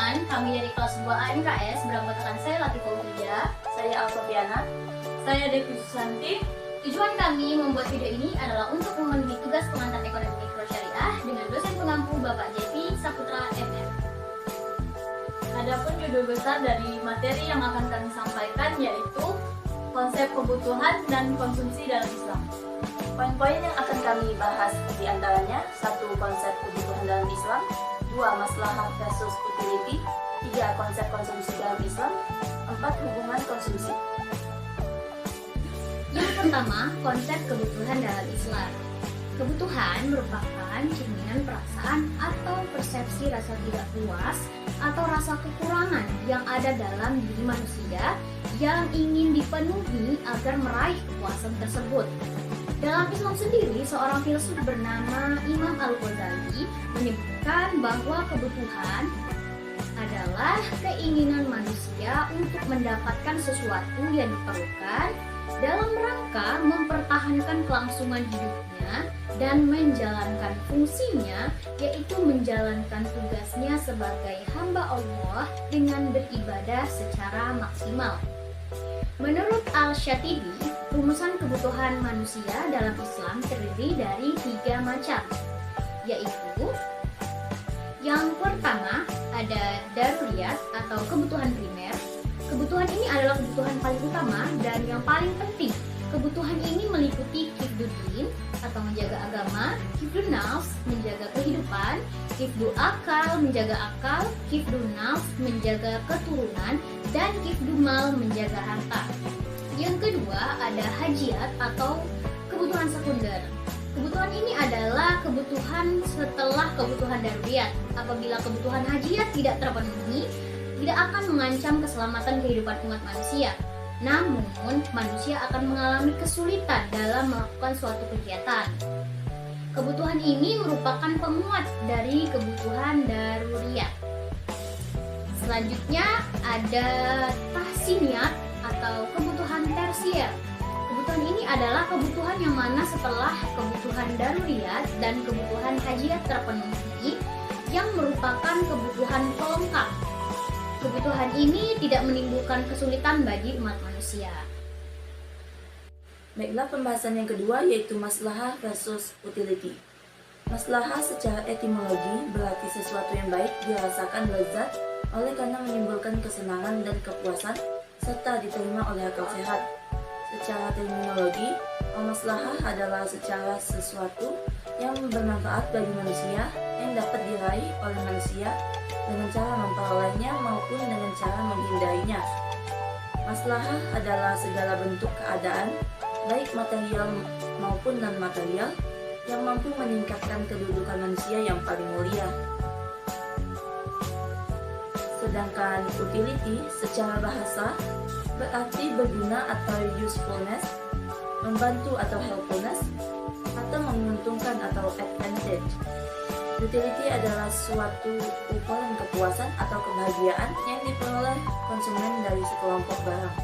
teman-teman, kami dari kelas 2A MKS beranggotakan saya Latifah Utia, Saya Alfabiana. Saya Devi Susanti. Tujuan kami membuat video ini adalah untuk memenuhi tugas pengantar ekonomi mikro syariah dengan dosen pengampu Bapak Devi Saputra MM. Adapun judul besar dari materi yang akan kami sampaikan yaitu konsep kebutuhan dan konsumsi dalam Islam. Poin-poin yang akan kami bahas diantaranya: 1. Konsep kebutuhan dalam Islam, 2. Maslahah versus utility, 3. Konsep konsumsi dalam Islam, 4. Hubungan konsumsi. Yang pertama, konsep kebutuhan dalam Islam. Kebutuhan merupakan cerminan perasaan atau persepsi rasa tidak puas atau rasa kekurangan yang ada dalam diri manusia yang ingin dipenuhi agar meraih kepuasan tersebut. Dalam Islam sendiri, seorang filsuf bernama Imam Al-Ghazali menyebutkan bahwa kebutuhan adalah keinginan manusia untuk mendapatkan sesuatu yang diperlukan dalam rangka mempertahankan kelangsungan hidupnya dan menjalankan fungsinya, yaitu menjalankan tugasnya sebagai hamba Allah dengan beribadah secara maksimal. Menurut Al-Shatibi, rumusan kebutuhan manusia dalam Islam terdiri dari 3 macam, yaitu yang pertama ada daruriyat atau kebutuhan primer. Kebutuhan ini adalah kebutuhan paling utama dan yang paling penting. Kebutuhan ini meliputi hifdzuddin atau menjaga agama, hifdzun nafs menjaga kehidupan, hifdzu akal menjaga akal, hifdzun nafs menjaga keturunan, dan hifdzu mal menjaga harta. Yang kedua ada hajiat atau kebutuhan sekunder. Kebutuhan ini adalah kebutuhan setelah kebutuhan daruriyat. Apabila kebutuhan hajiat tidak terpenuhi, tidak akan mengancam keselamatan kehidupan umat manusia. Namun, manusia akan mengalami kesulitan dalam melakukan suatu kegiatan. Kebutuhan ini merupakan penguat dari kebutuhan daruriyat. Selanjutnya ada tahsiniyat atau kebutuhan tersier. Kebutuhan ini adalah kebutuhan yang mana setelah kebutuhan daruriyat dan kebutuhan hajiat terpenuhi, yang merupakan kebutuhan pelengkap. Kebutuhan ini tidak menimbulkan kesulitan bagi umat manusia. Baiklah, pembahasan yang kedua yaitu maslahah versus utility. Maslahah secara etimologi berarti sesuatu yang baik dirasakan lezat oleh karena menimbulkan kesenangan dan kepuasan serta diterima oleh akal sehat. Secara terminologi, maslahah adalah secara sesuatu yang bermanfaat bagi manusia yang dapat diraih oleh manusia dengan cara memperolehnya maupun dengan cara menghindarinya. Maslahah adalah segala bentuk keadaan, baik material maupun non-material, yang mampu meningkatkan kedudukan manusia yang paling mulia. Sedangkan utility secara bahasa berarti berguna atau usefulness, membantu atau helpfulness, atau menguntungkan atau advantage. Utility adalah suatu ukuran kepuasan atau kebahagiaan yang diperoleh konsumen dari sekelompok barang.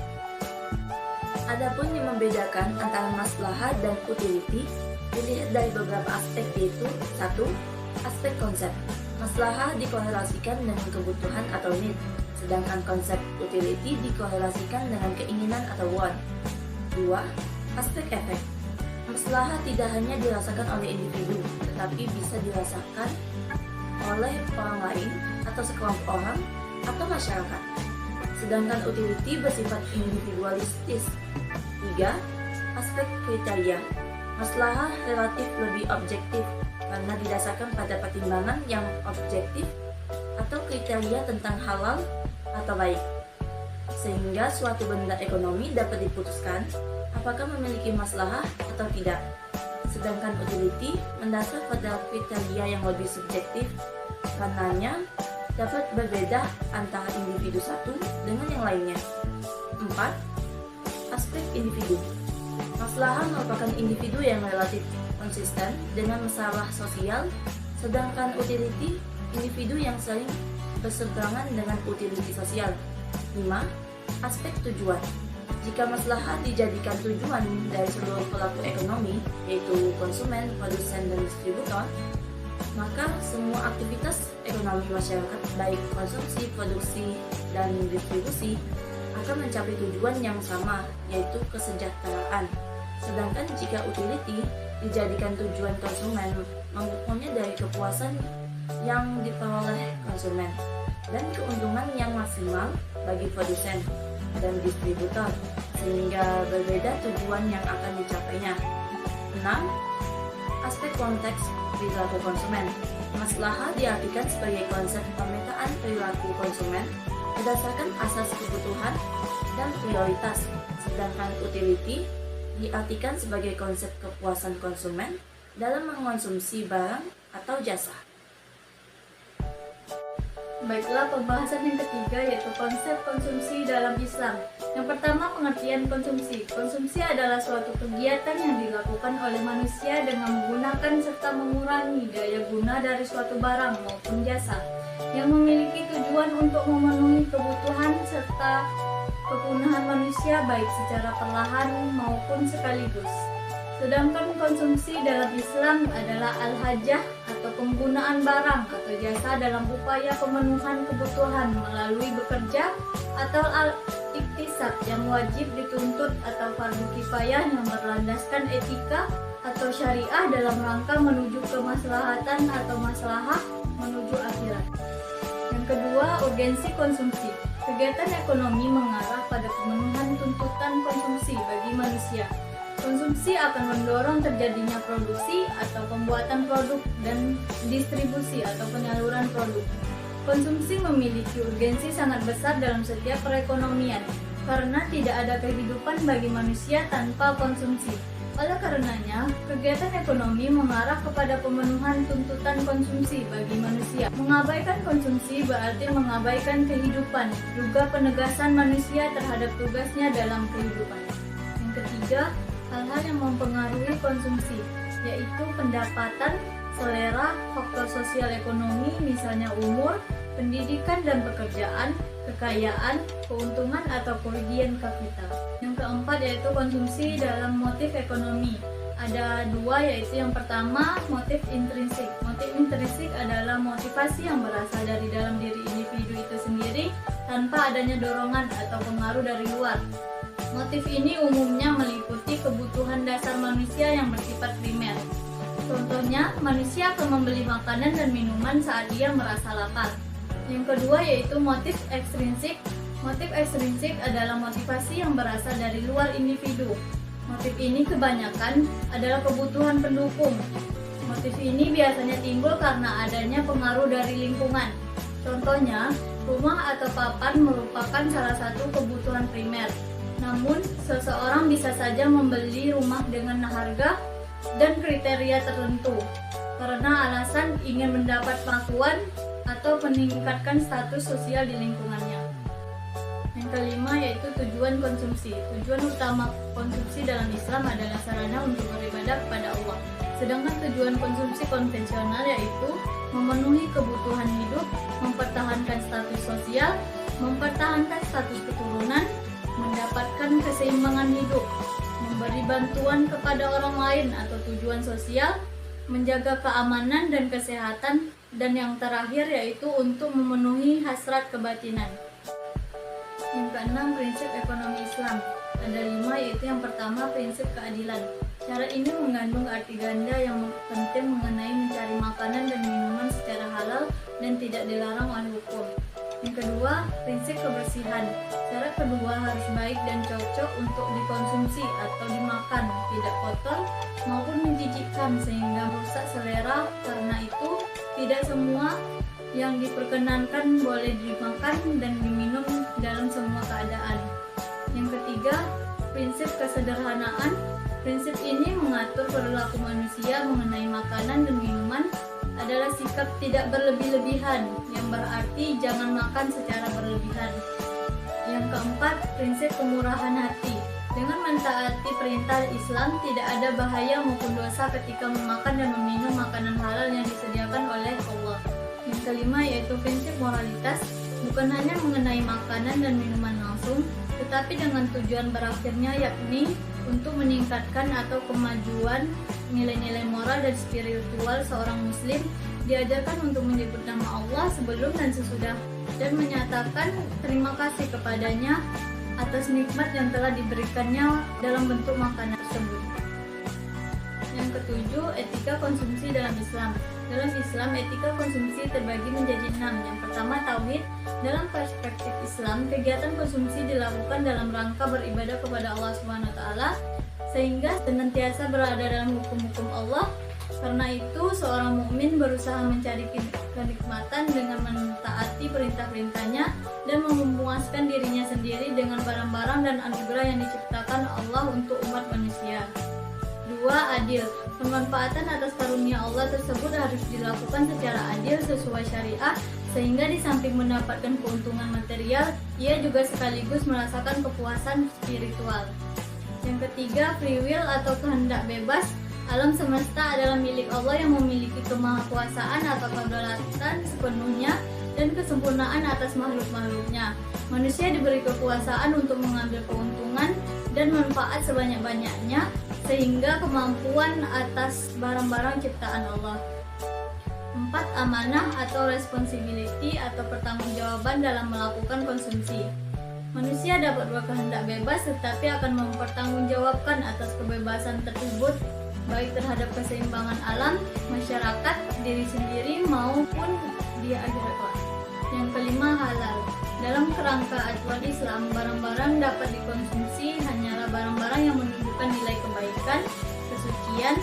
Adapun yang membedakan antara maslahah dan utility dilihat dari beberapa aspek, yaitu 1. Aspek konsep. Maslahah dikorelasikan dengan kebutuhan atau need, sedangkan konsep utility dikorelasikan dengan keinginan atau want. 2. Aspek efek. Maslahah tidak hanya dirasakan oleh individu, tetapi bisa dirasakan oleh orang lain atau sekelompok orang atau masyarakat. Sedangkan utility bersifat individualistis. 3. Aspek kriteria. Maslahah relatif lebih objektif karena didasarkan pada pertimbangan yang objektif atau kriteria tentang halal atau baik, sehingga suatu benda ekonomi dapat diputuskan apakah memiliki maslahah atau tidak. Sedangkan utility mendasar pada kriteria yang lebih subjektif, karenanya dapat berbeda antara individu satu dengan yang lainnya. 4. Aspek individu. Maslahah merupakan individu yang relatif konsisten dengan masalah sosial, sedangkan utility individu yang sering berseberangan dengan utility sosial. 5. Aspek tujuan. Jika maslahah dijadikan tujuan dari seluruh pelaku ekonomi, yaitu konsumen, produsen, dan distributor, maka semua aktivitas ekonomi masyarakat baik konsumsi, produksi, dan distribusi akan mencapai tujuan yang sama, yaitu kesejahteraan. Sedangkan jika utility dijadikan tujuan konsumen, mengukurnya dari kepuasan yang diperoleh konsumen dan keuntungan yang maksimal bagi produsen dan distributor, sehingga berbeda tujuan yang akan dicapainya. 6. Aspek konteks perilaku konsumen. Maslahah diartikan sebagai konsep pemetaan perilaku konsumen berdasarkan asas kebutuhan dan prioritas, sedangkan utility diartikan sebagai konsep kepuasan konsumen dalam mengonsumsi barang atau jasa. Baiklah, pembahasan yang ketiga yaitu konsep konsumsi dalam Islam. Yang pertama, pengertian konsumsi. Konsumsi adalah suatu kegiatan yang dilakukan oleh manusia dengan menggunakan serta mengurangi daya guna dari suatu barang maupun jasa yang memiliki tujuan untuk memenuhi kebutuhan serta kepunahan manusia baik secara perlahan maupun sekaligus. Sedangkan konsumsi dalam Islam adalah al-hajah atau penggunaan barang atau jasa dalam upaya pemenuhan kebutuhan melalui bekerja atau al-iktisab yang wajib dituntut atau fardu kifayah yang berlandaskan etika atau syariah dalam rangka menuju kemaslahatan atau maslahah menuju akhirat. Yang kedua, urgensi konsumsi. Kegiatan ekonomi mengarah pada pemenuhan tuntutan konsumsi bagi manusia. Konsumsi akan mendorong terjadinya produksi atau pembuatan produk dan distribusi atau penyaluran produk. Konsumsi memiliki urgensi sangat besar dalam setiap perekonomian karena tidak ada kehidupan bagi manusia tanpa konsumsi. Oleh karenanya, kegiatan ekonomi mengarah kepada pemenuhan tuntutan konsumsi bagi manusia. Mengabaikan konsumsi berarti mengabaikan kehidupan, juga penegasan manusia terhadap tugasnya dalam kehidupan. Yang ketiga, hal-hal yang mempengaruhi konsumsi, yaitu pendapatan, selera, faktor sosial ekonomi, misalnya umur, pendidikan dan pekerjaan, kekayaan, keuntungan atau kerugian kapital. Yang keempat yaitu konsumsi dalam motif ekonomi. Ada dua, yaitu yang pertama motif intrinsik. Motif intrinsik adalah motivasi yang berasal dari dalam diri individu itu sendiri tanpa adanya dorongan atau pengaruh dari luar. Motif ini umumnya meliputi kebutuhan dasar manusia yang bersifat primer. Contohnya, manusia akan membeli makanan dan minuman saat dia merasa lapar. Yang kedua yaitu motif ekstrinsik. Motif ekstrinsik adalah motivasi yang berasal dari luar individu. Motif ini kebanyakan adalah kebutuhan pendukung. Motif ini biasanya timbul karena adanya pengaruh dari lingkungan. Contohnya, rumah atau papan merupakan salah satu kebutuhan primer. Namun, seseorang bisa saja membeli rumah dengan harga dan kriteria tertentu karena alasan ingin mendapat pengakuan atau meningkatkan status sosial di lingkungannya. Yang kelima yaitu tujuan konsumsi. Tujuan utama konsumsi dalam Islam adalah sarana untuk beribadah kepada Allah. Sedangkan tujuan konsumsi konvensional yaitu memenuhi kebutuhan hidup, mempertahankan status sosial, mempertahankan status keturunan, mendapatkan keseimbangan hidup, memberi bantuan kepada orang lain atau tujuan sosial, menjaga keamanan dan kesehatan, dan yang terakhir yaitu untuk memenuhi hasrat kebatinan. Yang keenam, prinsip ekonomi Islam. Ada 5, yaitu yang pertama prinsip keadilan. Cara ini mengandung arti ganda yang penting mengenai mencari makanan dan minuman secara halal dan tidak dilarang oleh hukum. Yang kedua, prinsip kebersihan. Cara kedua harus baik dan cocok untuk dikonsumsi atau dimakan, tidak kotor maupun menjijikkan sehingga merusak selera. Karena itu, tidak semua yang diperkenankan boleh dimakan dan diminum dalam semua keadaan. Yang ketiga, prinsip kesederhanaan. Prinsip ini mengatur perilaku manusia mengenai makanan dan minuman adalah sikap tidak berlebih-lebihan, yang berarti jangan makan secara berlebihan. Yang keempat, prinsip kemurahan hati. Dengan mentaati perintah Islam, tidak ada bahaya maupun dosa ketika memakan dan meminum makanan halal yang disediakan oleh Allah. Yang kelima yaitu prinsip moralitas. Bukan hanya mengenai makanan dan minuman langsung, tetapi dengan tujuan berakhirnya yakni untuk meningkatkan atau kemajuan nilai-nilai moral dan spiritual seorang muslim. Diajarkan untuk menyebut nama Allah sebelum dan sesudah dan menyatakan terima kasih kepadanya atas nikmat yang telah diberikannya dalam bentuk makanan tersebut. Yang ketujuh, etika konsumsi dalam Islam. Dalam Islam, etika konsumsi terbagi menjadi 6. Yang pertama, tauhid. Dalam perspektif Islam, kegiatan konsumsi dilakukan dalam rangka beribadah kepada Allah Subhanahu wa taala sehingga senantiasa berada dalam hukum-hukum Allah. Karena itu, seorang mukmin berusaha mencari kenikmatan dengan mentaati perintah-perintahnya dan memuaskan dirinya sendiri dengan barang-barang dan anugerah yang diciptakan Allah untuk umat manusia. 2. Adil. Pemanfaatan atas karunia Allah tersebut harus dilakukan secara adil sesuai syariat sehingga di samping mendapatkan keuntungan material, ia juga sekaligus merasakan kepuasan spiritual. Yang ketiga, free will atau kehendak bebas. Alam semesta adalah milik Allah yang memiliki kemahakuasaan atau kedaulatan sepenuhnya dan kesempurnaan atas makhluk-makhluknya. Manusia diberi kekuasaan untuk mengambil keuntungan dan manfaat sebanyak-banyaknya sehingga kemampuan atas barang-barang ciptaan Allah. 4. Amanah atau responsibility atau pertanggungjawaban dalam melakukan konsumsi. Manusia dapat berkehendak bebas tetapi akan mempertanggungjawabkan atas kebebasan tersebut baik terhadap keseimbangan alam, masyarakat, diri sendiri maupun di akhirat kelak. Yang kelima, halal. Dalam kerangka acuan Islam, barang-barang dapat dikonsumsi hanyalah barang-barang yang menunjukkan nilai kebaikan, kesucian,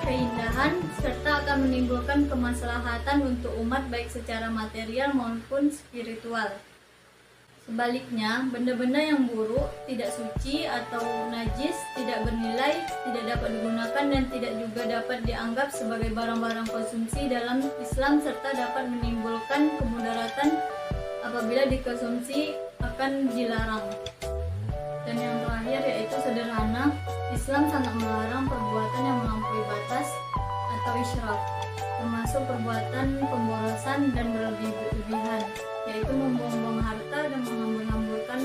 keindahan, serta akan menimbulkan kemaslahatan untuk umat baik secara material maupun spiritual. Sebaliknya, benda-benda yang buruk, tidak suci atau najis, tidak bernilai, tidak dapat digunakan dan tidak juga dapat dianggap sebagai barang-barang konsumsi dalam Islam serta dapat menimbulkan kemudaratan apabila dikonsumsi akan dilarang. Dan yang terakhir yaitu sederhana. Islam sangat melarang perbuatan yang melampaui batas atau israf, termasuk perbuatan pemborosan dan berlebih-lebihan, yaitu membuang-buang harta dan menghambur-hamburkan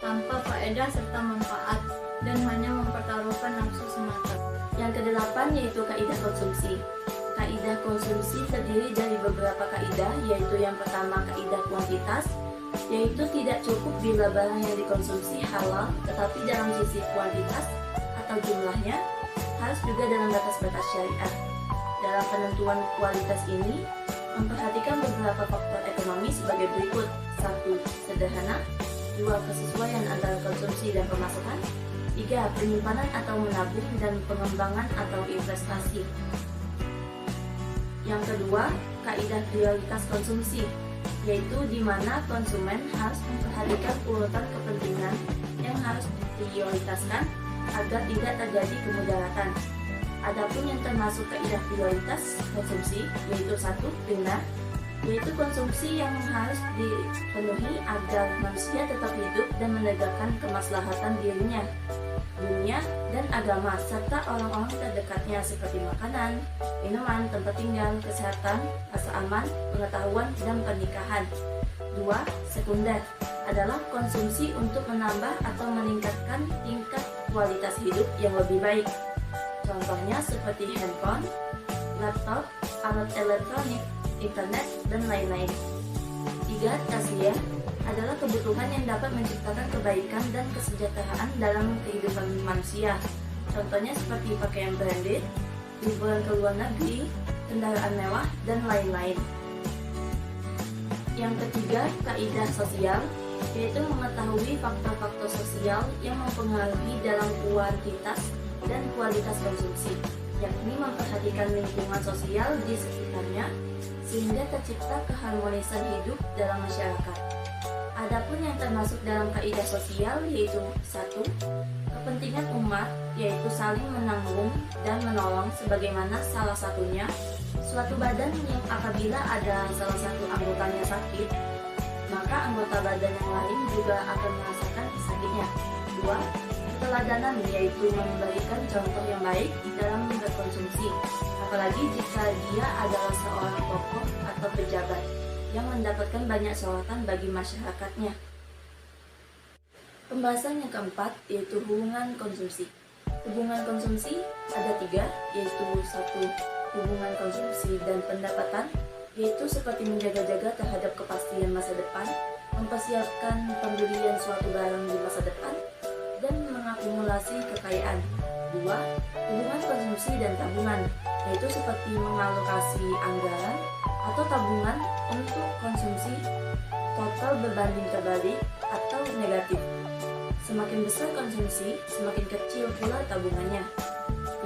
tanpa faedah serta manfaat dan hanya mempertaruhkan nafsu semata. Yang kedelapan yaitu kaidah konsumsi. Kaidah konsumsi terdiri dari beberapa kaidah, yaitu yang pertama kaidah kuantitas, yaitu tidak cukup bila barang yang dikonsumsi halal, tetapi dalam sisi kuantitas atau jumlahnya harus juga dalam batas-batas syariat. Dalam penentuan kualitas ini memperhatikan beberapa faktor ekonomi sebagai berikut: 1. Sederhana. 2. Kesesuaian antara konsumsi dan pemasukan. 3. Penyimpanan atau menabung dan pengembangan atau investasi. Yang kedua, kaidah prioritas konsumsi, yaitu di mana konsumen harus memperhatikan urutan kepentingan yang harus diprioritaskan agar tidak terjadi kemudaratan. Adapun yang termasuk kaidah prioritas konsumsi yaitu 1. Benar, yaitu konsumsi yang harus dipenuhi agar manusia tetap hidup dan menegakkan kemaslahatan dirinya, dunia, dan agama, serta orang-orang terdekatnya seperti makanan, minuman, tempat tinggal, kesehatan, rasa aman, pengetahuan, dan pernikahan. 2. Sekunder adalah konsumsi untuk menambah atau meningkatkan tingkat kualitas hidup yang lebih baik. Contohnya seperti handphone, laptop, alat elektronik, internet, dan lain-lain. 3. Tersier adalah kebutuhan yang dapat menciptakan kebaikan dan kesejahteraan dalam kehidupan manusia. Contohnya seperti pakaian branded, liburan ke luar negeri, kendaraan mewah, dan lain-lain. Yang ketiga, kaidah sosial, yaitu mengetahui faktor-faktor sosial yang mempengaruhi dalam kuantitas dan kualitas konsumsi, yakni memperhatikan lingkungan sosial di sekitarnya sehingga tercipta keharmonisan hidup dalam masyarakat. Adapun yang termasuk dalam kaidah sosial yaitu 1. Kepentingan umat, yaitu saling menanggung dan menolong, sebagaimana salah satunya suatu badan yang apabila ada salah satu anggotanya sakit, maka anggota badan yang lain juga akan merasakan sakitnya. 2. Keteladanan, yaitu memberikan contoh yang baik dalam berkonsumsi, apalagi jika dia adalah seorang tokoh atau pejabat yang mendapatkan banyak sorotan bagi masyarakatnya. Pembahasan yang keempat yaitu hubungan konsumsi. Hubungan konsumsi ada 3, yaitu 1. Hubungan konsumsi dan pendapatan, yaitu seperti menjaga-jaga terhadap kepastian masa depan, mempersiapkan pembelian suatu barang di masa depan, dan mengakumulasi kekayaan. 2. Hubungan konsumsi dan tabungan, yaitu seperti mengalokasi anggaran atau tabungan untuk konsumsi total berbanding terbalik atau negatif. Semakin besar konsumsi, semakin kecil pula tabungannya.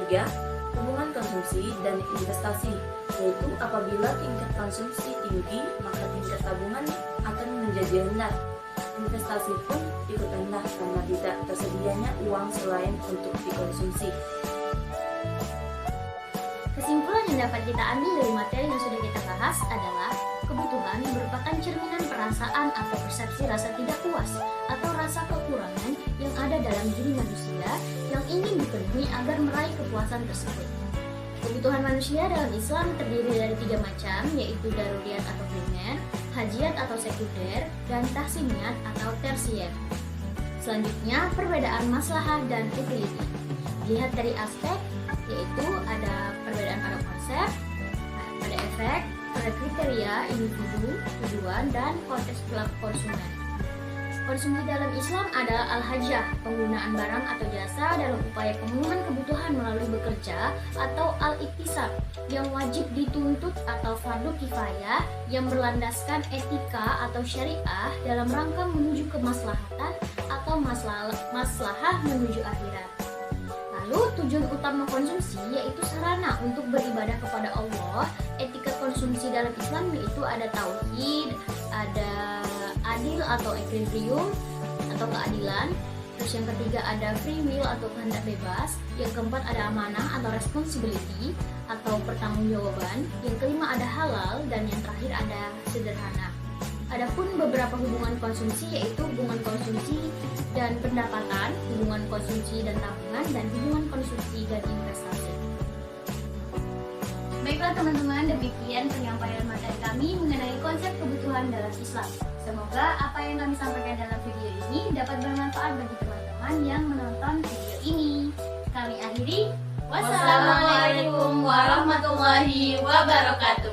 3. Hubungan konsumsi dan investasi, yaitu apabila tingkat konsumsi tinggi, maka tingkat tabungan akan menjadi rendah. Investasi pun ikut rendah karena tidak tersedianya uang selain untuk dikonsumsi. Kesimpulan yang dapat kita ambil dari materi yang sudah kita bahas adalah kebutuhan merupakan cerminan perasaan atau persepsi rasa tidak puas atau rasa kekurangan yang ada dalam diri manusia yang ingin dipenuhi agar meraih kepuasan tersebut. Kebutuhan manusia dalam Islam terdiri dari 3 macam, yaitu daruriyat atau primer, hajiat atau sekunder, dan tahsiniyat atau tersier. Selanjutnya, perbedaan maslahah dan utility. Dilihat dari aspek, yaitu ada perbedaan pada konsep, pada efek, pada kriteria individu, tujuan, dan konteks perilaku konsumen. Konsumsi dalam Islam adalah al-hajah, penggunaan barang atau jasa dalam upaya pemenuhan kebutuhan melalui bekerja, atau al-iktisab, yang wajib dituntut atau fardu kifayah yang berlandaskan etika atau syariah dalam rangka menuju kemaslahatan atau maslahah menuju akhirat. Lalu tujuan utama konsumsi yaitu sarana untuk beribadah kepada Allah. Etika konsumsi dalam Islam yaitu ada tauhid, ada adil atau equilibrium atau keadilan. Terus yang ketiga ada free will atau kehendak bebas. Yang keempat ada amanah atau responsibility atau pertanggungjawaban. Yang kelima ada halal dan yang terakhir ada sederhana. Adapun beberapa hubungan konsumsi yaitu hubungan konsumsi dan pendapatan, hubungan konsumsi dan tabungan, dan hubungan konsumsi dan investasi. Baiklah teman-teman, demikian penyampaian materi kami mengenai konsep kebutuhan dalam Islam. Semoga apa yang kami sampaikan dalam video ini dapat bermanfaat bagi teman-teman yang menonton video ini. Kami akhiri. Wassalamualaikum warahmatullahi wabarakatuh.